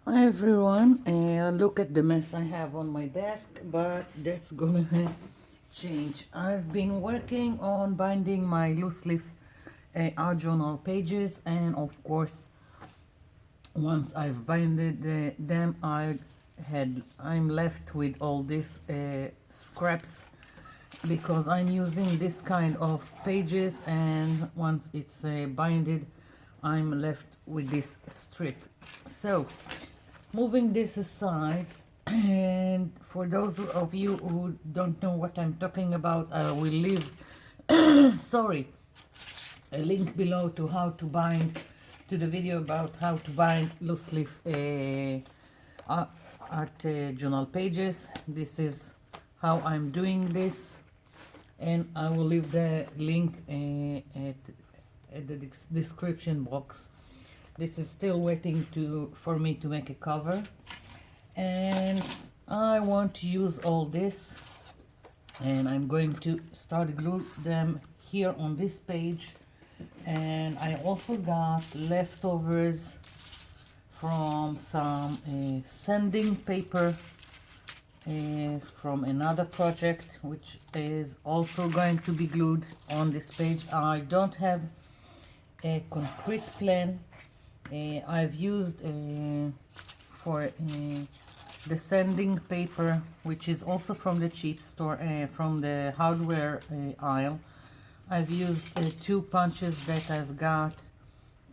Hi everyone, look at the mess I have on my desk, but that's gonna change. I've been working on binding my loose leaf art journal pages, and of course, once I've binded them, I'm left with all these scraps because I'm using this kind of pages, and once it's binded, I'm left with this strip. So moving this aside, and for those of you who don't know what I'm talking about, I will leave sorry, a link below to how to bind, to the video about how to bind loose leaf art journal pages. This is how I'm doing this, and I will leave the link at the description box. This is still waiting for me to make a cover, and I want to use all this, and I'm going to start glue them here on this page. And I also got leftovers from some sanding paper from another project, which is also going to be glued on this page. I don't have a concrete plan. I've used for the sanding paper, which is also from the cheap store, from the hardware aisle. I've used two punches that I've got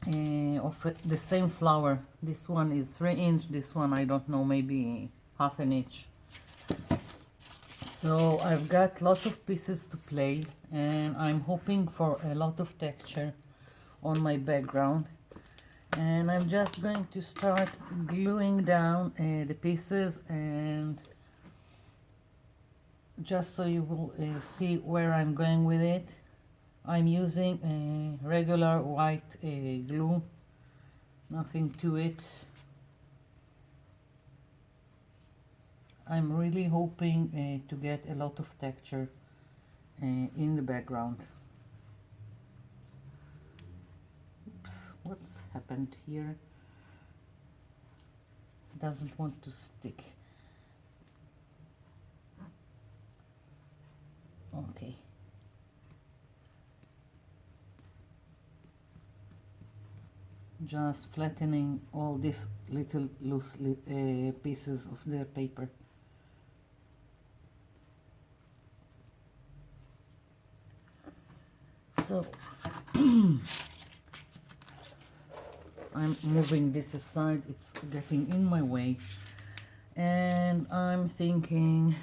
of the same flower. This one is 3 inch, this one I don't know, maybe half an inch. So I've got lots of pieces to play, and I'm hoping for a lot of texture on my background. And I'm just going to start gluing down the pieces, and just so you will see where I'm going with it, I'm using a regular white glue, nothing to it. I'm really hoping to get a lot of texture in the background. Oops, what's happened here? Doesn't want to stick. Okay. Just flattening all these little loose pieces of the paper. So I'm moving this aside, it's getting in my way, and I'm thinking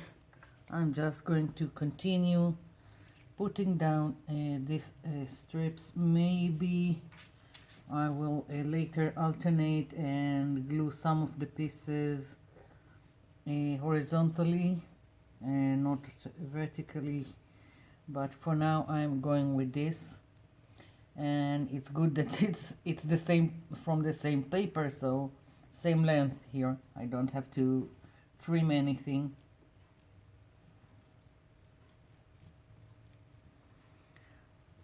I'm just going to continue putting down these strips. Maybe I will later alternate and glue some of the pieces horizontally and not vertically, but for now I'm going with this. And it's good that it's the same, from the same paper, so same length here. I don't have to trim anything.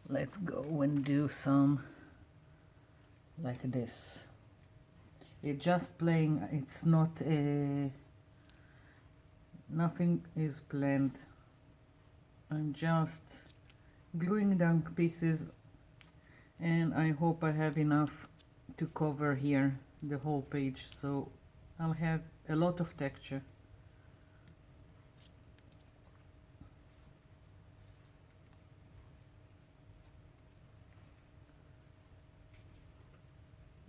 Let's go and do some like this. It's just playing, it's not nothing is planned. I'm just gluing down pieces, and I hope I have enough to cover here the whole page, so I'll have a lot of texture.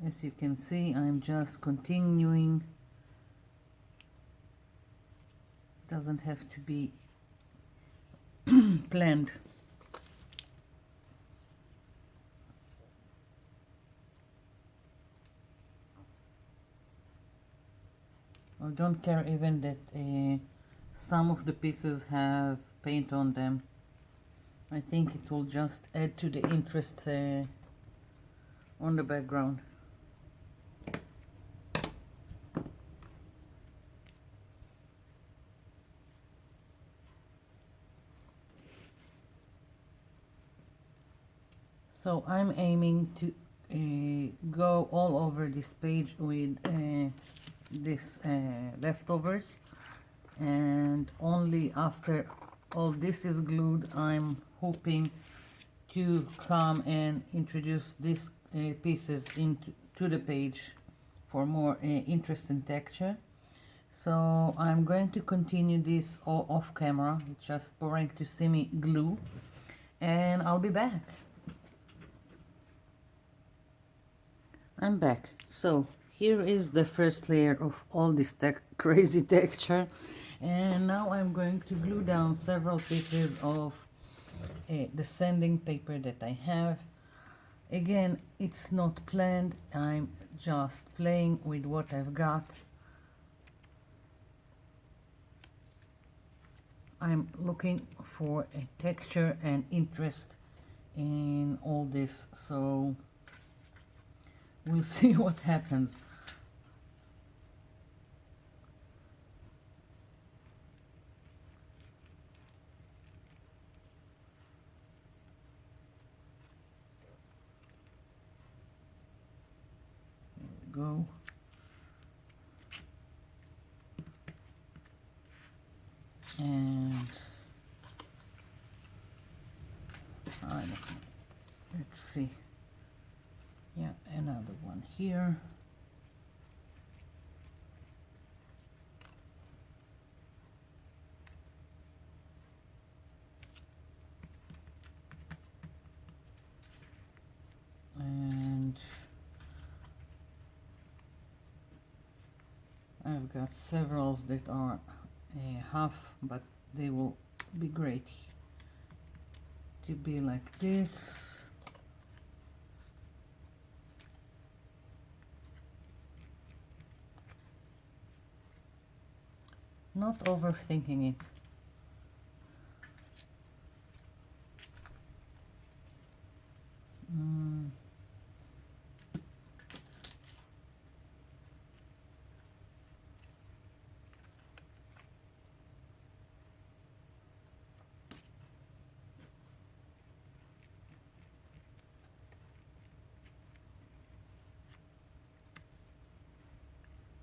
As you can see, I'm just continuing. Doesn't have to be planned. I don't care even that some of the pieces have paint on them. I think it will just add to the interest on the background. So I'm aiming to go all over this page with this leftovers, and only after all this is glued I'm hoping to come and introduce these pieces into the page for more interest and texture. So I'm going to continue this all off camera, just pouring to semi glue, and I'll be back. I'm back. So here is the first layer of all this crazy texture, and now I'm going to glue down several pieces of the sanding paper that I have. Again, it's not planned, I'm just playing with what I've got. I'm looking for a texture and interest in all this, so we'll see what happens. Here we go. And I don't know. Let's see. Yeah, another one here. And I've got several that are half, but they will be great to be like this. Not overthinking it.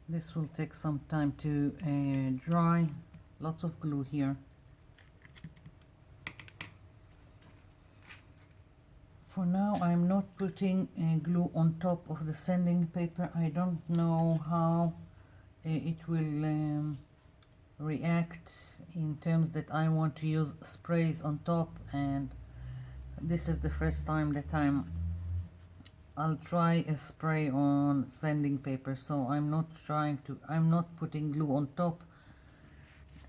This will take some time to dry. Lots of glue here. For now, I'm not putting glue on top of the sanding paper. I don't know how it will react in terms that I want to use sprays on top, and this is the first time that I'll try a spray on sanding paper, so I'm not putting glue on top.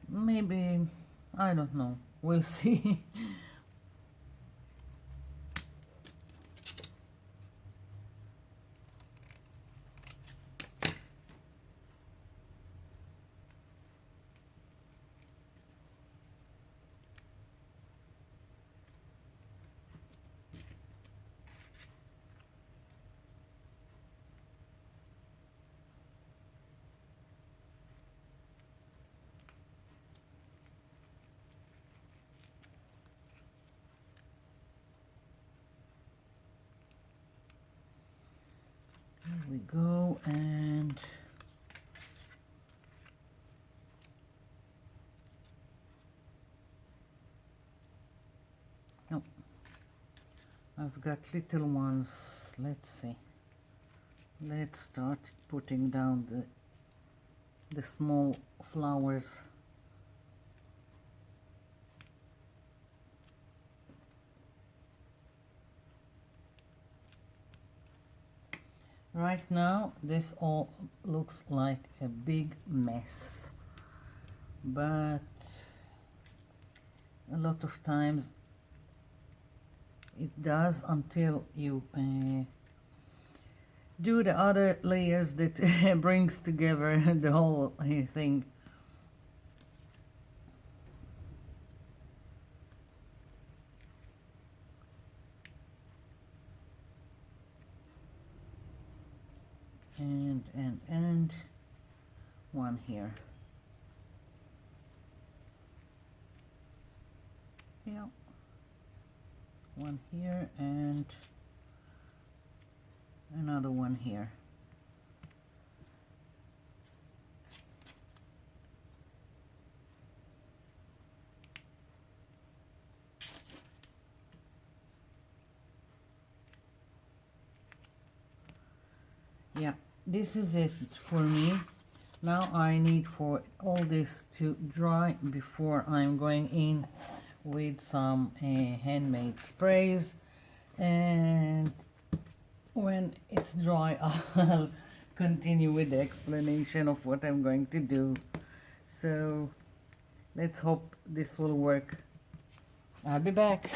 Maybe, I don't know, we'll see. Here we go, and no, I've got little ones. Let's see. Let's start putting down the small flowers. Right now, this all looks like a big mess, but a lot of times it does until you do the other layers that brings together the whole thing. And one here. Yeah, one here and another one here. Yeah, this is it for me. Now I need for all this to dry before I'm going in with some handmade sprays, and when it's dry I'll continue with the explanation of what I'm going to do. So let's hope this will work. I'll be back.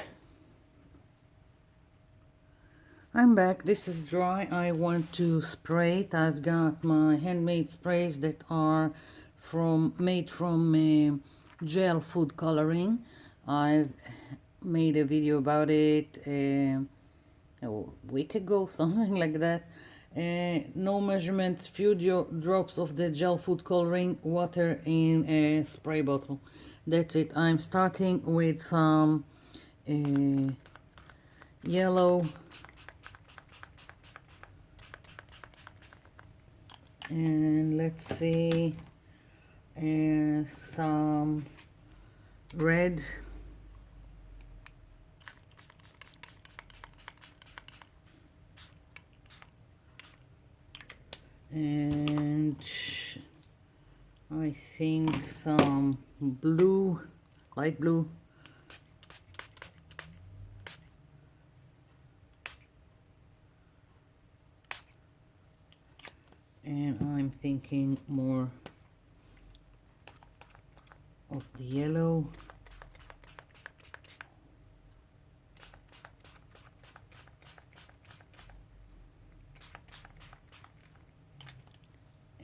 I'm back. This is dry. I want to spray it. I've got my handmade sprays that are made from gel food coloring. I've made a video about it a week ago, something like that. No measurements, few drops of the gel food coloring, water in a spray bottle. That's it. I'm starting with some yellow and let's see, some red, and I think some blue, light blue, and I'm thinking more of the yellow,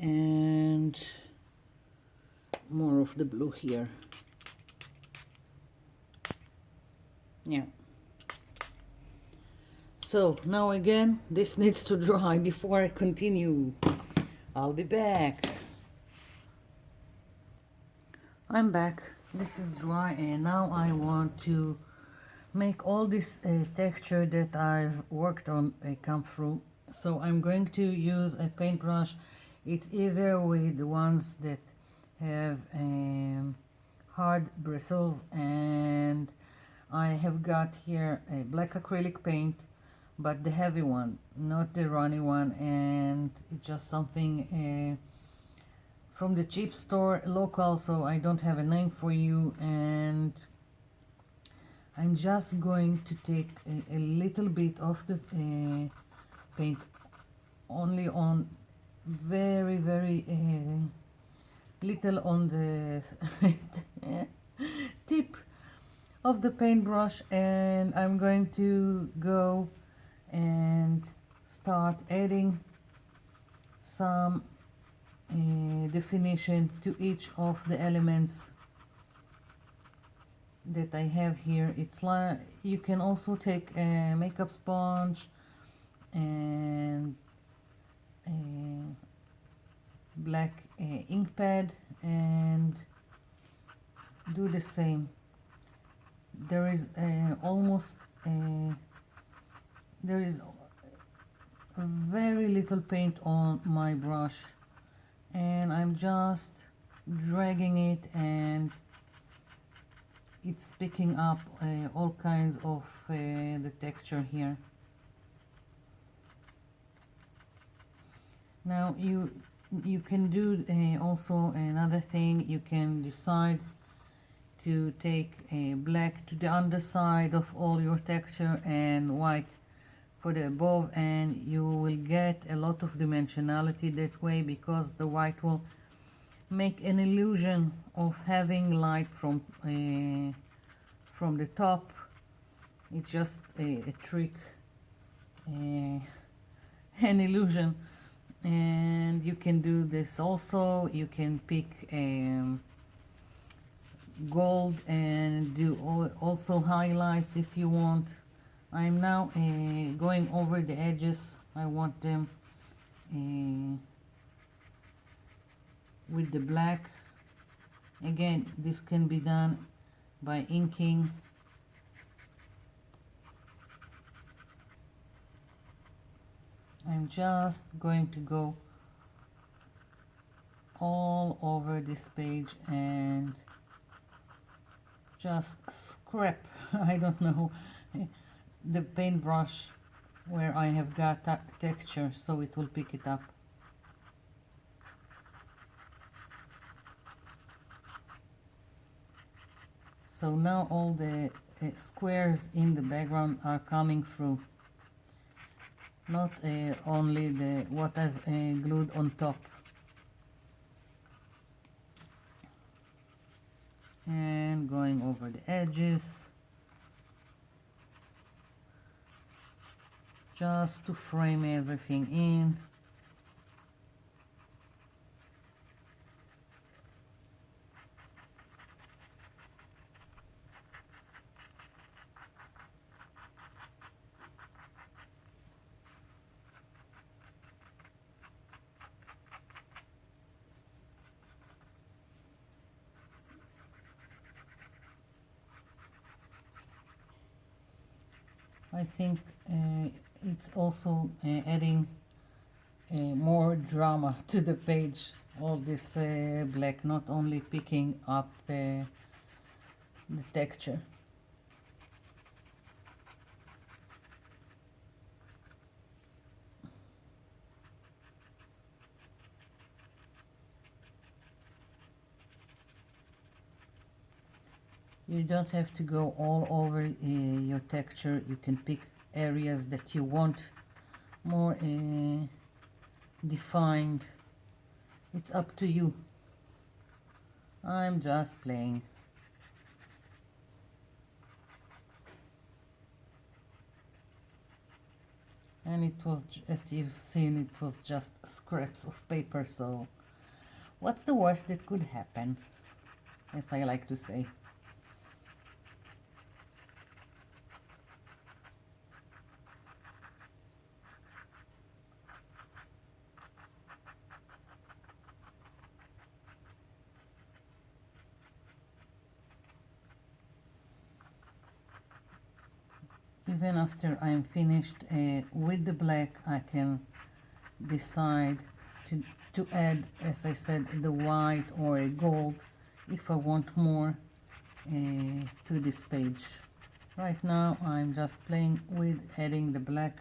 and more of the blue here. Yeah. So now again, this needs to dry before I continue. I'll be back. I'm back. This is dry, and now I want to make all this texture that I've worked on come through. So I'm going to use a paintbrush. It's easier with the ones that have hard bristles, and I have got here a black acrylic paint, but the heavy one, not the runny one, and it's just something from the cheap store, local, so I don't have a name for you. And I'm just going to take a little bit of the paint, only on very little on the tip of the paintbrush, and I'm going to go and start adding some definition to each of the elements that I have here. It's like you can also take a makeup sponge and a black ink pad and do the same. There is there is very little paint on my brush, and I'm just dragging it, and it's picking up all kinds of the texture here. Now you can do also another thing. You can decide to take a black to the underside of all your texture and white for the above, and you will get a lot of dimensionality that way, because the white will make an illusion of having light from the top. It's just a trick, an illusion. And you can do this also. You can pick gold and do also highlights if you want. I'm now going over the edges. I want them with the black. Again, this can be done by inking. I'm just going to go all over this page and just scrap, I don't know, the paintbrush where I have got texture, so it will pick it up. So now all the squares in the background are coming through, not only the what I've glued on top. And going over the edges just to frame everything in. I think it's also adding more drama to the page, all this black, not only picking up the texture. You don't have to go all over your texture. You can pick areas that you want more defined. It's up to you. I'm just playing. And it was, as you've seen, it was just scraps of paper, so what's the worst that could happen, as I like to say. Even after I'm finished with the black, I can decide to add, as I said, the white or a gold if I want more to this page. Right now I'm just playing with adding the black.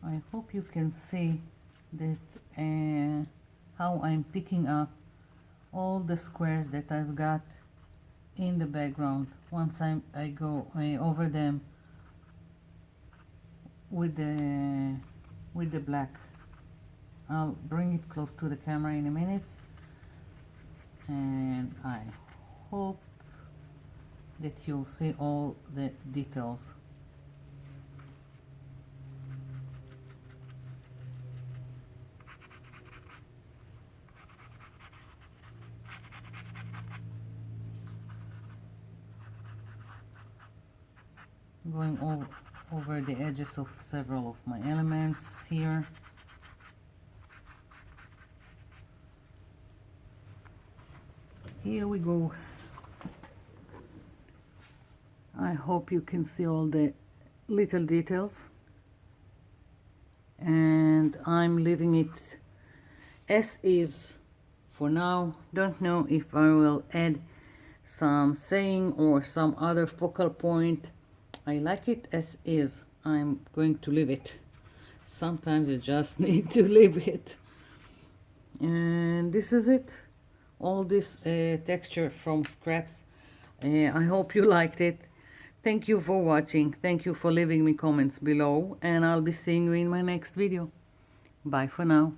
I hope you can see that how I'm picking up all the squares that I've got in the background once I go over them with the black. I'll bring it close to the camera in a minute, and I hope that you'll see all the details. Going over the edges of several of my elements here. Here we go. I hope you can see all the little details, and I'm leaving it as is for now. Don't know if I will add some saying or some other focal point. I like it as is. I'm going to leave it. Sometimes you just need to leave it. And this is it. All this texture from scraps. I hope you liked it. Thank you for watching. Thank you for leaving me comments below. And I'll be seeing you in my next video. Bye for now.